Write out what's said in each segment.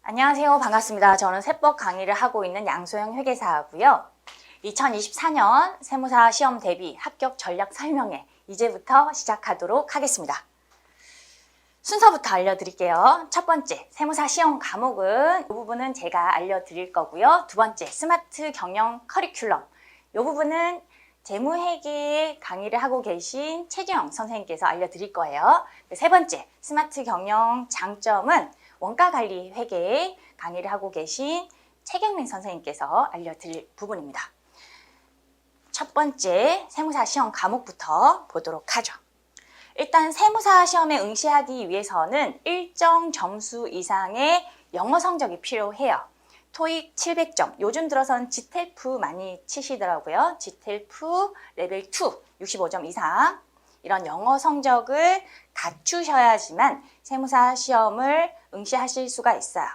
안녕하세요. 반갑습니다. 저는 세법 강의를 하고 있는 양소영 회계사고요. 2024년 세무사 시험 대비 합격 전략 설명회 이제부터 시작하도록 하겠습니다. 순서부터 알려드릴게요. 첫 번째, 세무사 시험 과목은 이 부분은 제가 알려드릴 거고요. 두 번째, 스마트 경영 커리큘럼. 이 부분은 재무회계 강의를 하고 계신 최재영 선생님께서 알려드릴 거예요. 세 번째, 스마트 경영 장점은 원가관리 회계 강의를 하고 계신 최경민 선생님께서 알려드릴 부분입니다. 첫 번째, 세무사 시험 과목부터 보도록 하죠. 일단 세무사 시험에 응시하기 위해서는 일정 점수 이상의 영어 성적이 필요해요. 토익 700점, 요즘 들어선 GTELF 많이 치시더라고요. GTELF 레벨 2, 65점 이상 이런 영어 성적을 갖추셔야지만 세무사 시험을 응시하실 수가 있어요.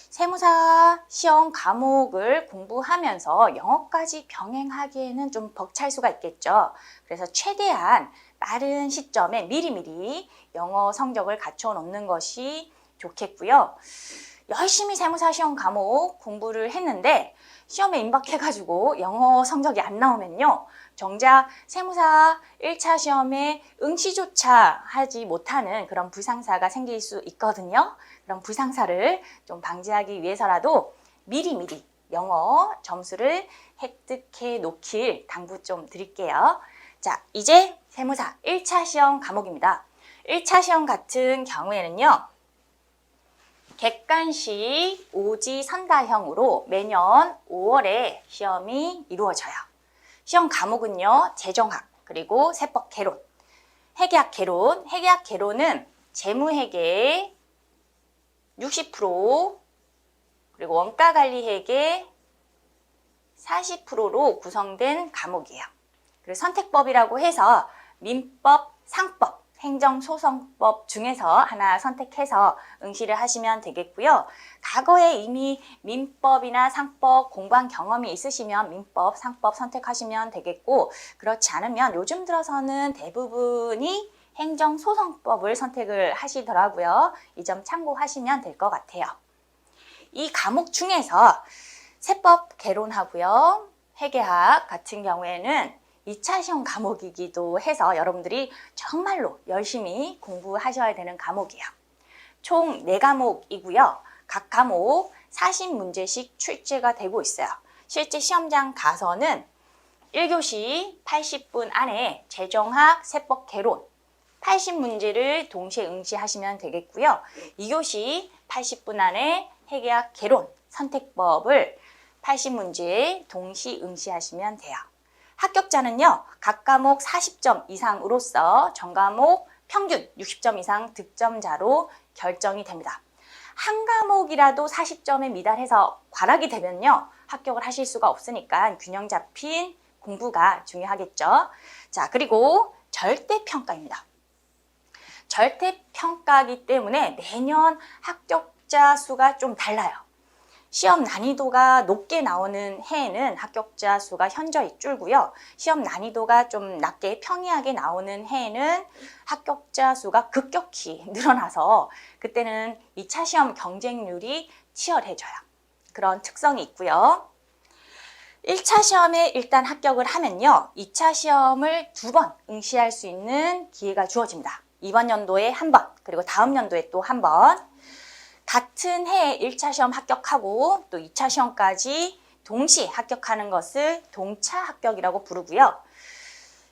세무사 시험 과목을 공부하면서 영어까지 병행하기에는 좀 벅찰 수가 있겠죠. 그래서 최대한 빠른 시점에 미리미리 영어 성적을 갖춰 놓는 것이 좋겠고요. 열심히 세무사 시험 과목 공부를 했는데 시험에 임박해가지고 영어 성적이 안 나오면요. 정작 세무사 1차 시험에 응시조차 하지 못하는 그런 불상사가 생길 수 있거든요. 그런 불상사를 좀 방지하기 위해서라도 미리미리 영어 점수를 획득해 놓길 당부 좀 드릴게요. 자, 이제 세무사 1차 시험 과목입니다. 1차 시험 같은 경우에는요. 객관식 오지선다형으로 매년 5월에 시험이 이루어져요. 시험 과목은요. 재정학, 그리고 세법 개론, 회계학 개론. 회계학 개론은 재무회계 60%, 그리고 원가관리회계 40%로 구성된 과목이에요. 그리고 선택법이라고 해서 민법, 상법, 행정소송법 중에서 하나 선택해서 응시를 하시면 되겠고요. 과거에 이미 민법이나 상법 공부한 경험이 있으시면 민법, 상법 선택하시면 되겠고, 그렇지 않으면 요즘 들어서는 대부분이 행정소송법을 선택을 하시더라고요. 이 점 참고하시면 될 것 같아요. 이 과목 중에서 세법 개론하고요. 회계학 같은 경우에는 2차 시험 과목이기도 해서 여러분들이 정말로 열심히 공부하셔야 되는 과목이에요. 총 4과목이고요. 각 과목 40문제씩 출제가 되고 있어요. 실제 시험장 가서는 1교시 80분 안에 재정학, 세법 개론 80문제를 동시에 응시하시면 되겠고요. 2교시 80분 안에 회계학 개론, 선택법을 80문제 동시 응시하시면 돼요. 합격자는요, 각 과목 40점 이상으로서 전 과목 평균 60점 이상 득점자로 결정이 됩니다. 한 과목이라도 40점에 미달해서 과락이 되면요, 합격을 하실 수가 없으니까 균형 잡힌 공부가 중요하겠죠. 자, 그리고 절대평가입니다. 절대평가이기 때문에 매년 합격자 수가 좀 달라요. 시험 난이도가 높게 나오는 해에는 합격자 수가 현저히 줄고요. 시험 난이도가 좀 낮게 평이하게 나오는 해에는 합격자 수가 급격히 늘어나서 그때는 2차 시험 경쟁률이 치열해져요. 그런 특성이 있고요. 1차 시험에 일단 합격을 하면요. 2차 시험을 2번 응시할 수 있는 기회가 주어집니다. 이번 연도에 1번, 그리고 다음 연도에 또 1번. 같은 해에 1차 시험 합격하고 또 2차 시험까지 동시에 합격하는 것을 동차 합격이라고 부르고요.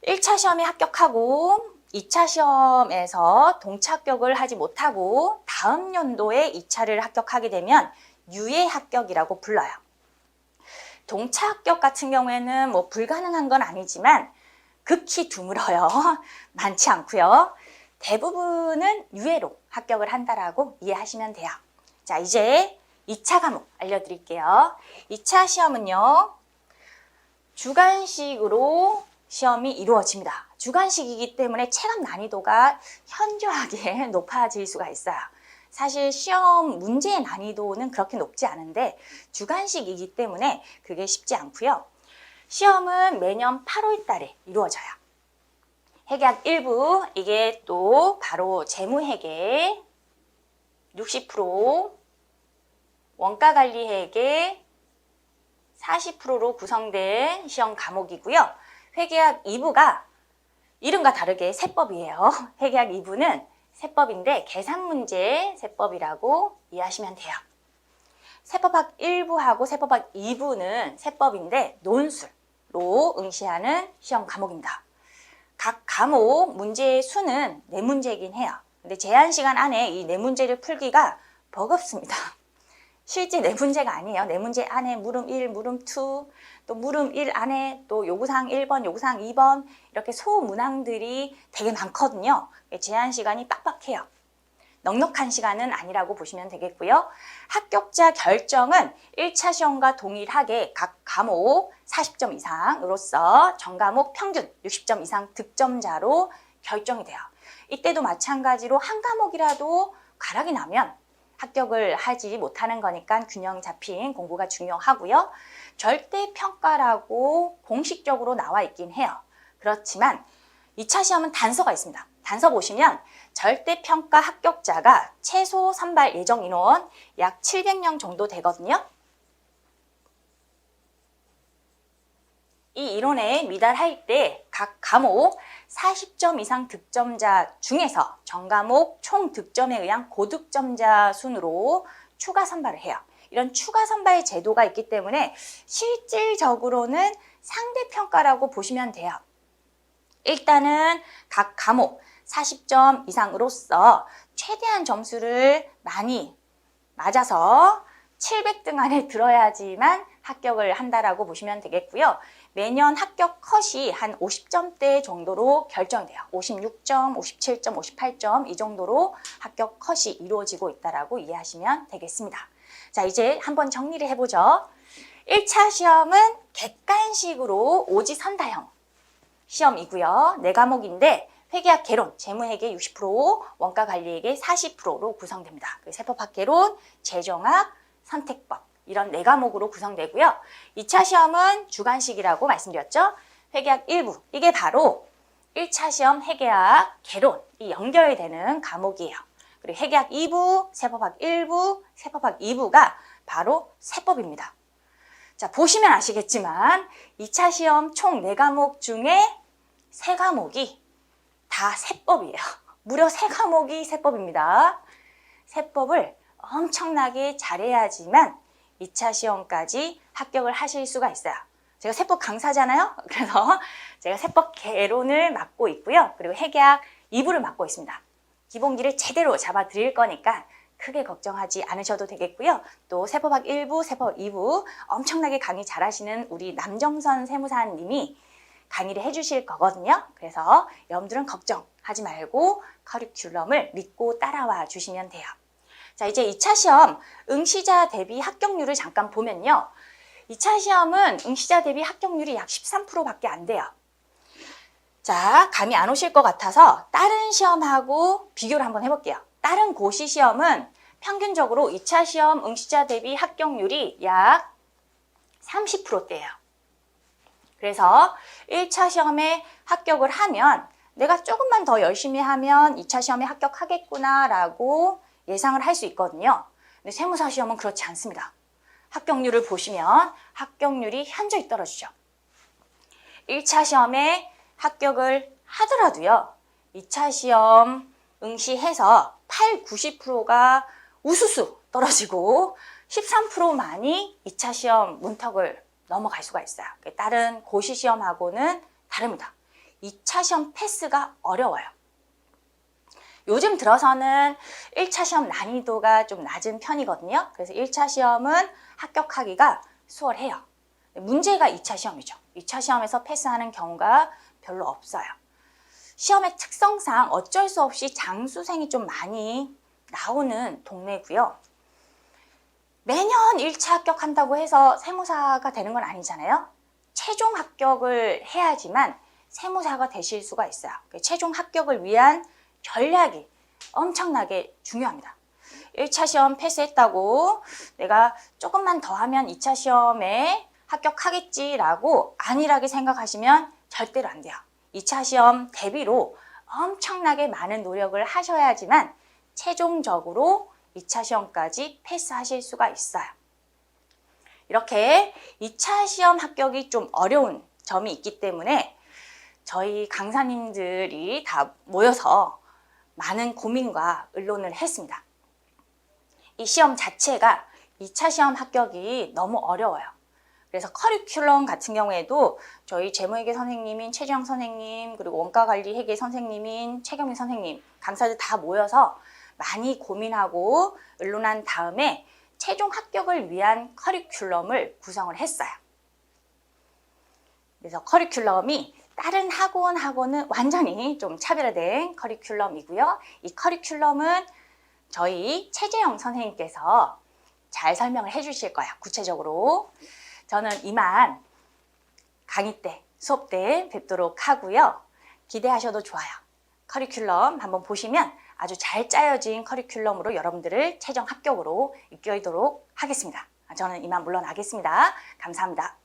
1차 시험에 합격하고 2차 시험에서 동차 합격을 하지 못하고 다음 연도에 2차를 합격하게 되면 유예 합격이라고 불러요. 동차 합격 같은 경우에는 뭐 불가능한 건 아니지만 극히 드물어요. 많지 않고요. 대부분은 유예로 합격을 한다라고 이해하시면 돼요. 자, 이제 2차 과목 알려드릴게요. 2차 시험은요. 주관식으로 시험이 이루어집니다. 주관식이기 때문에 체감 난이도가 현저하게 높아질 수가 있어요. 사실 시험 문제의 난이도는 그렇게 높지 않은데 주관식이기 때문에 그게 쉽지 않고요. 시험은 매년 8월 달에 이루어져요. 회계학 1부, 이게 또 바로 재무회계 60%, 원가관리회계 40%로 구성된 시험 과목이고요. 회계학 2부가 이름과 다르게 세법이에요. 회계학 2부는 세법인데 계산문제 세법이라고 이해하시면 돼요. 세법학 1부하고 세법학 2부는 세법인데 논술로 응시하는 시험 과목입니다. 각 과목 문제의 수는 4문제이긴 해요. 근데 제한시간 안에 이 4문제를 풀기가 버겁습니다. 실제 4문제가 아니에요. 4문제 안에 물음 1, 물음 2, 또 물음 1 안에 또 요구사항 1번, 요구사항 2번 이렇게 소문항들이 되게 많거든요. 제한시간이 빡빡해요. 넉넉한 시간은 아니라고 보시면 되겠고요. 합격자 결정은 1차 시험과 동일하게 각 과목 40점 이상으로서 전 과목 평균 60점 이상 득점자로 결정이 돼요. 이때도 마찬가지로 한 과목이라도 가락이 나면 합격을 하지 못하는 거니까 균형 잡힌 공부가 중요하고요. 절대평가라고 공식적으로 나와 있긴 해요. 그렇지만 2차 시험은 단서가 있습니다. 단서 보시면 절대평가 합격자가 최소 선발 예정 인원 약 700명 정도 되거든요. 이 인원에 미달할 때 각 과목 40점 이상 득점자 중에서 전 과목 총 득점에 의한 고득점자 순으로 추가 선발을 해요. 이런 추가 선발 제도가 있기 때문에 실질적으로는 상대평가라고 보시면 돼요. 일단은 각 과목 40점 이상으로서 최대한 점수를 많이 맞아서 700등 안에 들어야지만 합격을 한다라고 보시면 되겠고요. 매년 합격 컷이 한 50점대 정도로 결정돼요. 56점, 57점, 58점 이 정도로 합격 컷이 이루어지고 있다라고 이해하시면 되겠습니다. 자, 이제 한번 정리를 해보죠. 1차 시험은 객관식으로 오지선다형 시험이고요. 4과목인데 회계학 개론, 재무회계 60%, 원가관리회계 40%로 구성됩니다. 세법학 개론, 재정학, 선택법 이런 4과목으로 구성되고요. 2차 시험은 주관식이라고 말씀드렸죠. 회계학 1부, 이게 바로 1차 시험 회계학 개론이 연결되는 과목이에요. 그리고 회계학 2부, 세법학 1부, 세법학 2부가 바로 세법입니다. 자, 보시면 아시겠지만 2차 시험 총 4과목 중에 3과목이 다 세법이에요. 무려 3과목이 세법입니다. 세법을 엄청나게 잘해야지만 2차 시험까지 합격을 하실 수가 있어요. 제가 세법 강사잖아요. 그래서 제가 세법 개론을 맡고 있고요. 그리고 회계학 2부를 맡고 있습니다. 기본기를 제대로 잡아 드릴 거니까 크게 걱정하지 않으셔도 되겠고요. 또 세법학 1부, 세법 2부 엄청나게 강의 잘하시는 우리 남정선 세무사님이 강의를 해주실 거거든요. 그래서 여러분들은 걱정하지 말고 커리큘럼을 믿고 따라와 주시면 돼요. 자, 이제 2차 시험 응시자 대비 합격률을 잠깐 보면요. 2차 시험은 응시자 대비 합격률이 약 13%밖에 안 돼요. 자, 감이 안 오실 것 같아서 다른 시험하고 비교를 한번 해볼게요. 다른 고시 시험은 평균적으로 2차 시험 응시자 대비 합격률이 약 30%대예요. 그래서 1차 시험에 합격을 하면 내가 조금만 더 열심히 하면 2차 시험에 합격하겠구나라고 예상을 할 수 있거든요. 근데 세무사 시험은 그렇지 않습니다. 합격률을 보시면 합격률이 현저히 떨어지죠. 1차 시험에 합격을 하더라도요. 2차 시험 응시해서 8, 90%가 우수수 떨어지고 13%만이 2차 시험 문턱을 넘어갈 수가 있어요. 다른 고시 시험하고는 다릅니다. 2차 시험 패스가 어려워요. 요즘 들어서는 1차 시험 난이도가 좀 낮은 편이거든요. 그래서 1차 시험은 합격하기가 수월해요. 문제가 2차 시험이죠. 2차 시험에서 패스하는 경우가 별로 없어요. 시험의 특성상 어쩔 수 없이 장수생이 좀 많이 나오는 동네고요. 매년 1차 합격한다고 해서 세무사가 되는 건 아니잖아요. 최종 합격을 해야지만 세무사가 되실 수가 있어요. 최종 합격을 위한 전략이 엄청나게 중요합니다. 1차 시험 패스했다고 내가 조금만 더 하면 2차 시험에 합격하겠지라고 안일하게 생각하시면 절대로 안 돼요. 2차 시험 대비로 엄청나게 많은 노력을 하셔야지만 최종적으로 2차 시험까지 패스하실 수가 있어요. 이렇게 2차 시험 합격이 좀 어려운 점이 있기 때문에 저희 강사님들이 다 모여서 많은 고민과 의논을 했습니다. 이 시험 자체가 2차 시험 합격이 너무 어려워요. 그래서 커리큘럼 같은 경우에도 저희 재무회계 선생님인 최주영 선생님, 그리고 원가관리회계 선생님인 최경민 선생님, 강사들 다 모여서 많이 고민하고 의논한 다음에 최종 합격을 위한 커리큘럼을 구성을 했어요. 그래서 커리큘럼이 다른 학원하고는 완전히 좀 차별화된 커리큘럼이고요. 이 커리큘럼은 저희 최재영 선생님께서 잘 설명을 해주실 거예요. 구체적으로. 저는 이만 강의 때, 수업 때 뵙도록 하고요. 기대하셔도 좋아요. 커리큘럼 한번 보시면 아주 잘 짜여진 커리큘럼으로 여러분들을 최종 합격으로 이끌도록 하겠습니다. 저는 이만 물러나겠습니다. 감사합니다.